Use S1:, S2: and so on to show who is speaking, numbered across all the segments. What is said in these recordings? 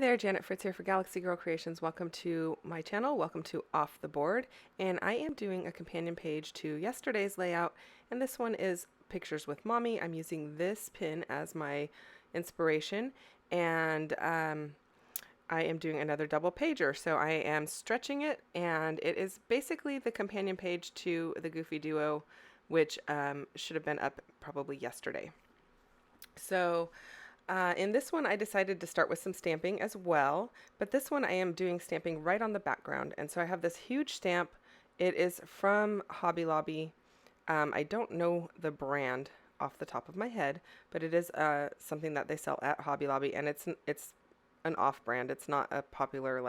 S1: there, Janet Fritz here for Galaxy Girl Creations. Welcome to my channel. Welcome to Off the Board. And I am doing a companion page to yesterday's layout. And this one is Pictures with Mommy. I'm using this pin as my inspiration. And I am doing another double pager. So I am stretching it. And it is basically the companion page to the Goofy Duo, which should have been up probably yesterday. So in this one, I decided to start with some stamping as well, but this one I am doing stamping right on the background. And so I have this huge stamp. It is from Hobby Lobby. I don't know the brand off the top of my head, but it is something that they sell at Hobby Lobby, and it's an off-brand. It's not a popular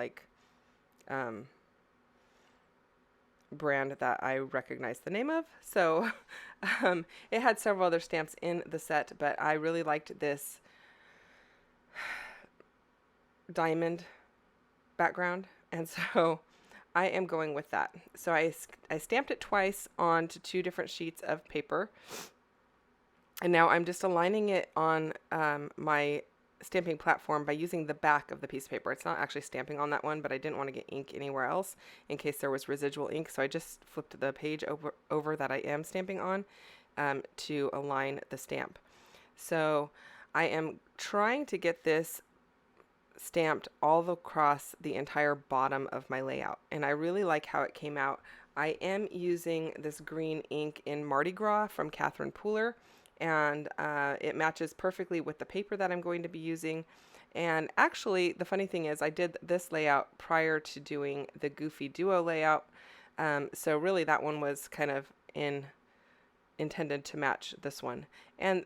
S1: brand that I recognize the name of. So it had several other stamps in the set, but I really liked this diamond background, and so I am going with that. So I stamped it twice onto two different sheets of paper, and now I'm just aligning it on my stamping platform by using the back of the piece of paper. It's not actually stamping on that one, but I didn't want to get ink anywhere else in case there was residual ink, so I just flipped the page over that I am stamping on to align the stamp. So I am trying to get this stamped all across the entire bottom of my layout, and I really like how it came out. I am using this green ink in Mardi Gras from Catherine Pooler, and it matches perfectly with the paper that I'm going to be using. And actually, the funny thing is I did this layout prior to doing the Goofy Duo layout, so really that one was kind of intended to match this one. And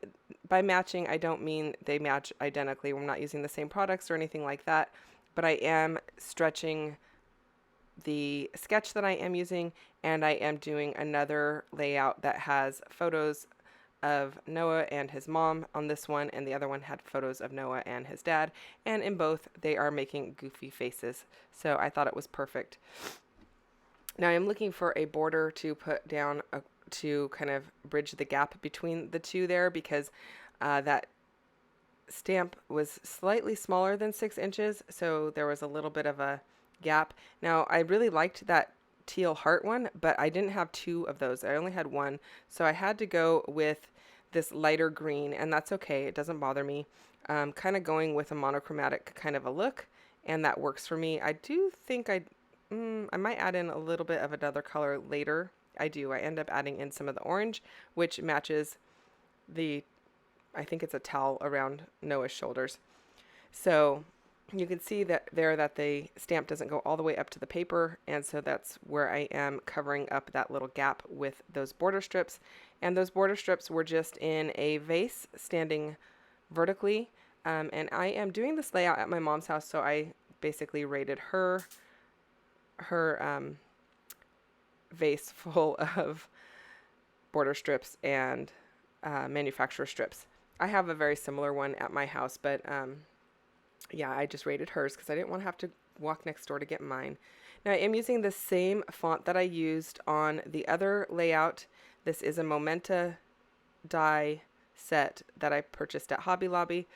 S1: by matching, I don't mean they match identically. We're not using the same products or anything like that, but I am stretching the sketch that I am using, and I am doing another layout that has photos of Noah and his mom on this one, and the other one had photos of Noah and his dad, and in both they are making goofy faces, so I thought it was perfect. Now I'm looking for a border to put down to kind of bridge the gap between the two there, because that stamp was slightly smaller than 6 inches, so there was a little bit of a gap. Now I really liked that teal heart one, but I didn't have two of those. I only had one, so I had to go with this lighter green, and that's okay. It doesn't bother me. Kind of going with a monochromatic kind of a look, and that works for me. I do think I might add in a little bit of another color later. I end up adding in some of the orange, which matches I think it's a towel around Noah's shoulders. So you can see that the stamp doesn't go all the way up to the paper, and so that's where I am covering up that little gap with those border strips. And those border strips were just in a vase standing vertically, and I am doing this layout at my mom's house, so I basically raided her vase full of border strips and manufacturer strips. I have a very similar one at my house, but yeah, I just raided hers because I didn't want to have to walk next door to get mine. Now I am using the same font that I used on the other layout. This is a Momenta die set that I purchased at Hobby Lobby,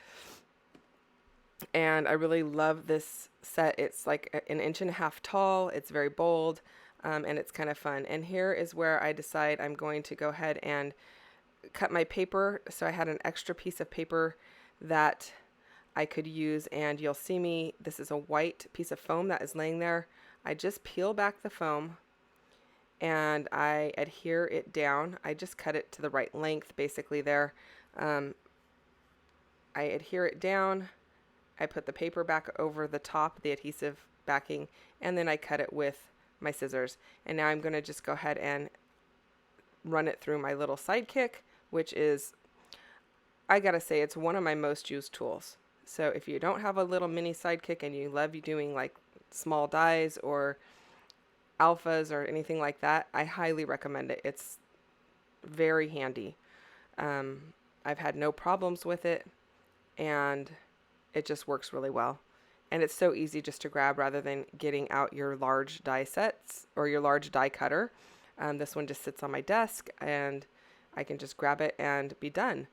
S1: and I really love this set. It's like 1.5 inches tall. It's very bold, and it's kind of fun. And here is where I decide I'm going to go ahead and cut my paper. So I had an extra piece of paper that I could use, and you'll see me, this is a white piece of foam that is laying there. I just peel back the foam and I adhere it down. I just cut it to the right length basically there. I adhere it down. I put the paper back over the top, the adhesive backing, and then I cut it with my scissors. And now I'm going to just go ahead and run it through my little sidekick, which is, I gotta say, it's one of my most used tools. So if you don't have a little mini sidekick and you love doing like small dies or alphas or anything like that, I highly recommend it. It's very handy. I've had no problems with it, and it just works really well. And it's so easy just to grab rather than getting out your large die sets or your large die cutter. This one just sits on my desk, and I can just grab it and be done.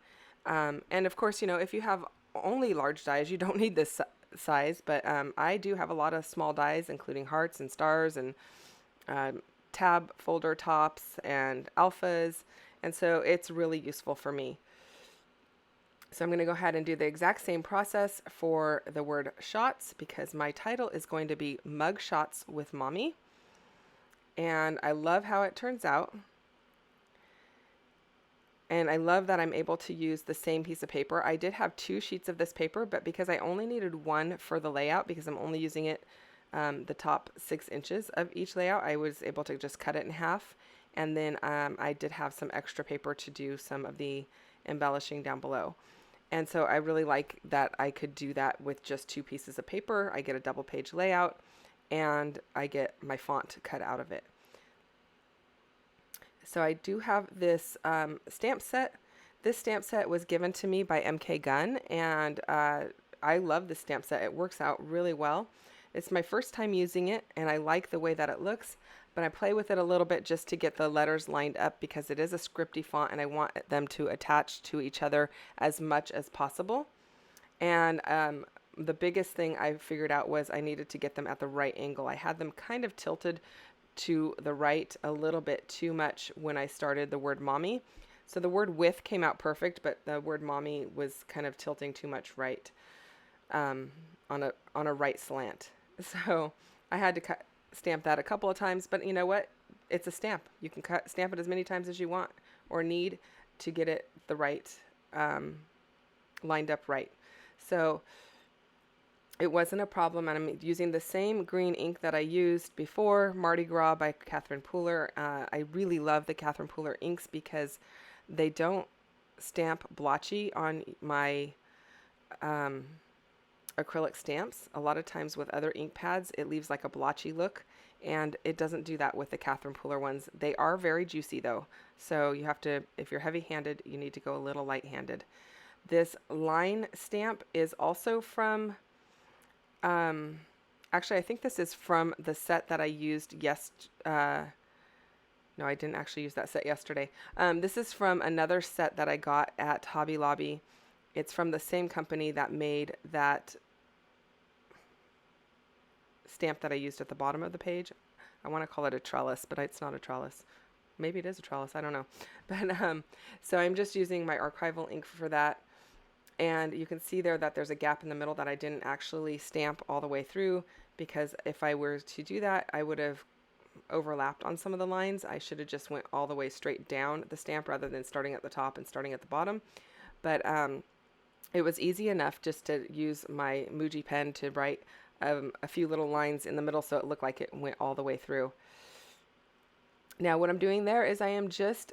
S1: And of course, if you have only large dies, you don't need this size, but I do have a lot of small dies, including hearts and stars and tab folder tops and alphas, and so it's really useful for me. So I'm going to go ahead and do the exact same process for the word shots, because my title is going to be Mug Shots with Mommy. And I love how it turns out. And I love that I'm able to use the same piece of paper. I did have 2 sheets of this paper, but because I only needed 1 for the layout, because I'm only using it the top 6 inches of each layout, I was able to just cut it in half. And then I did have some extra paper to do some of the embellishing down below. And so I really like that I could do that with just 2 pieces of paper. I get a double page layout and I get my font cut out of it. So I do have this stamp set. This stamp set was given to me by MK Gun, and I love this stamp set. It works out really well. It's my first time using it, and I like the way that it looks, but I play with it a little bit just to get the letters lined up, because it is a scripty font and I want them to attach to each other as much as possible. And the biggest thing I figured out was I needed to get them at the right angle. I had them kind of tilted to the right a little bit too much when I started the word mommy. So the word with came out perfect, but the word mommy was kind of tilting too much right on a right slant. So I had to stamp that a couple of times, but you know what? It's a stamp. You can stamp it as many times as you want or need to get it the right, lined up right. So it wasn't a problem, and I'm using the same green ink that I used before, Mardi Gras by Catherine Pooler. I really love the Catherine Pooler inks because they don't stamp blotchy on my acrylic stamps. A lot of times with other ink pads, it leaves like a blotchy look, and it doesn't do that with the Catherine Pooler ones. They are very juicy though, so you have to, if you're heavy-handed, you need to go a little light-handed. This line stamp is also from, actually I think this is from the set that I used no, I didn't actually use that set yesterday. This is from another set that I got at Hobby Lobby. It's from the same company that made that stamp that I used at the bottom of the page. I want to call it a trellis, but it's not a trellis. Maybe it is a trellis, I don't know. But so I'm just using my archival ink for that. And you can see there that there's a gap in the middle that I didn't actually stamp all the way through, because if I were to do that, I would have overlapped on some of the lines. I should have just went all the way straight down the stamp rather than starting at the top and starting at the bottom. But it was easy enough just to use my Muji pen to write a few little lines in the middle so it looked like it went all the way through. Now what I'm doing there is I am just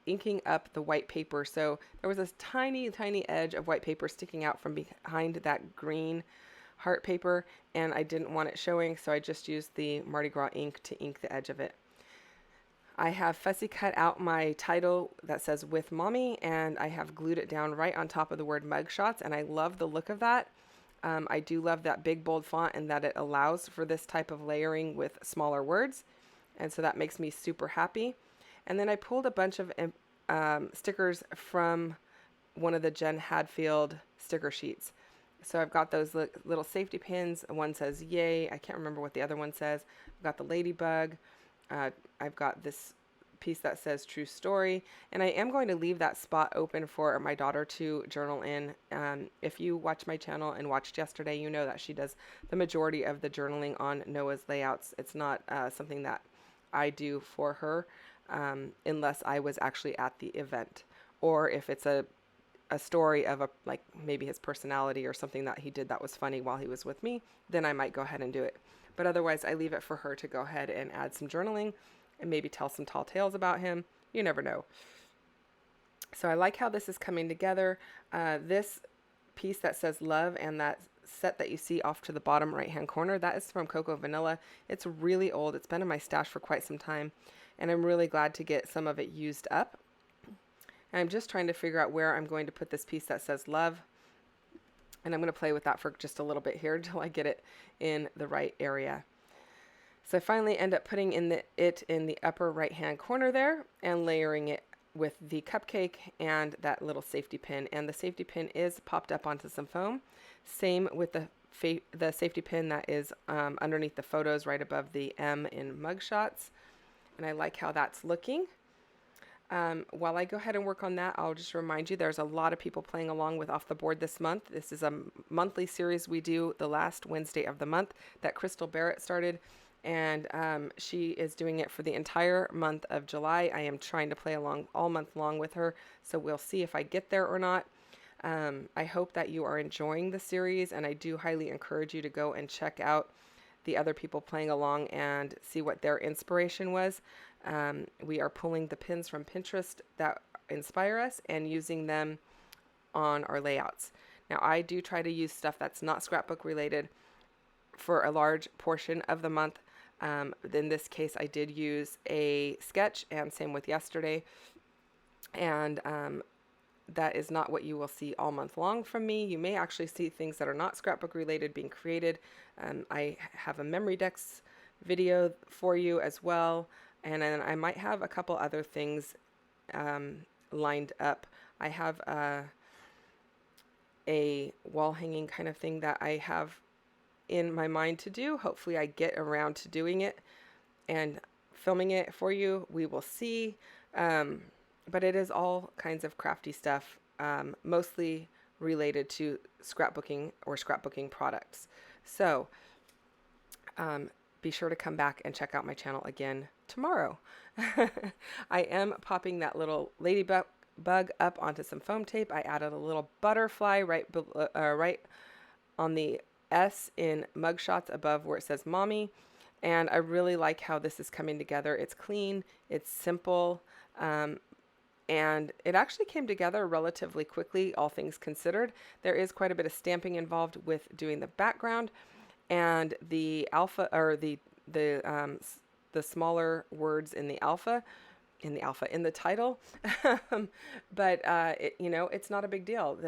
S1: inking up the white paper. So there was this tiny, tiny edge of white paper sticking out from behind that green heart paper, and I didn't want it showing, so I just used the Mardi Gras ink to ink the edge of it. I have fussy cut out my title that says with mommy, and I have glued it down right on top of the word mug shots, and I love the look of that. I do love that big bold font and that it allows for this type of layering with smaller words, and so that makes me super happy. And then I pulled a bunch of stickers from one of the Jen Hadfield sticker sheets. So I've got those little safety pins. One says yay. I can't remember what the other one says. I've got the ladybug. I've got this piece that says true story, and I am going to leave that spot open for my daughter to journal in. If you watch my channel and watched yesterday, you know that she does the majority of the journaling on Noah's layouts. It's not something that I do for her unless I was actually at the event, or if it's a story of like maybe his personality or something that he did that was funny while he was with me, then I might go ahead and do it. But otherwise, I leave it for her to go ahead and add some journaling and maybe tell some tall tales about him. You never know. So I like how this is coming together. This piece that says love and that set that you see off to the bottom right-hand corner, that is from Cocoa Vanilla. It's really old. It's been in my stash for quite some time, and I'm really glad to get some of it used up. And I'm just trying to figure out where I'm going to put this piece that says love. And I'm going to play with that for just a little bit here until I get it in the right area. So I finally end up putting it in the upper right hand corner there and layering it with the cupcake and that little safety pin. And the safety pin is popped up onto some foam. Same with the safety pin that is underneath the photos right above the M in mugshots. And I like how that's looking. While I go ahead and work on that, I'll just remind you there's a lot of people playing along with Off the Board this month. This is a monthly series we do the last Wednesday of the month that Crystal Barrett started, and she is doing it for the entire month of July. I am trying to play along all month long with her, so we'll see if I get there or not. I hope that you are enjoying the series, and I do highly encourage you to go and check out the other people playing along and see what their inspiration was. We are pulling the pins from Pinterest that inspire us and using them on our layouts. Now, I do try to use stuff that's not scrapbook related for a large portion of the month. In this case, I did use a sketch, and same with yesterday. And that is not what you will see all month long from me. You may actually see things that are not scrapbook related being created. I have a memory decks video for you as well. And then I might have a couple other things lined up. I have a wall hanging kind of thing that I have in my mind to do. Hopefully I get around to doing it and filming it for you. We will see. But it is all kinds of crafty stuff, mostly related to scrapbooking or scrapbooking products. So be sure to come back and check out my channel again tomorrow. I am popping that little ladybug up onto some foam tape. I added a little butterfly right on the S in mugshots above where it says mommy. And I really like how this is coming together. It's clean, it's simple, and it actually came together relatively quickly, all things considered. There is quite a bit of stamping involved with doing the background and the alpha, or the smaller words in the title. But it's not a big deal.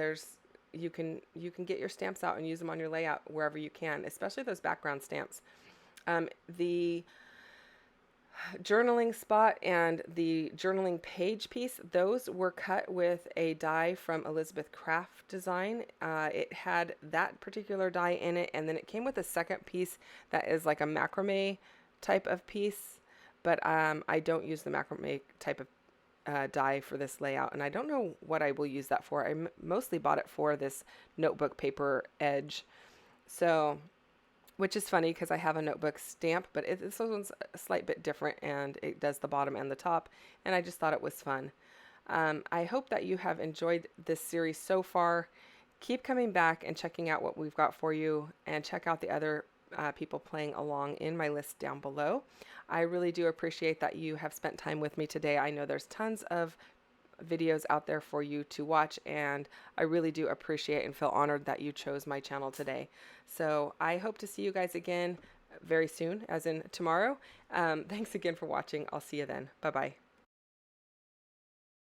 S1: You can get your stamps out and use them on your layout wherever you can, especially those background stamps. The journaling spot and the journaling page piece, those were cut with a die from Elizabeth Craft Design. It had that particular die in it, and then it came with a second piece that is like a macrame type of piece, but I don't use the macrame type of die for this layout, and I don't know what I will use that for. I mostly bought it for this notebook paper edge, so which is funny because I have a notebook stamp, but this one's a slight bit different, and it does the bottom and the top, and I just thought it was fun. I hope that you have enjoyed this series so far. Keep coming back and checking out what we've got for you, and check out the other people playing along in my list down below. I really do appreciate that you have spent time with me today. I know there's tons of videos out there for you to watch, and I really do appreciate and feel honored that you chose my channel today. So I hope to see you guys again very soon, as in tomorrow. Thanks again for watching. I'll see you then. Bye-bye.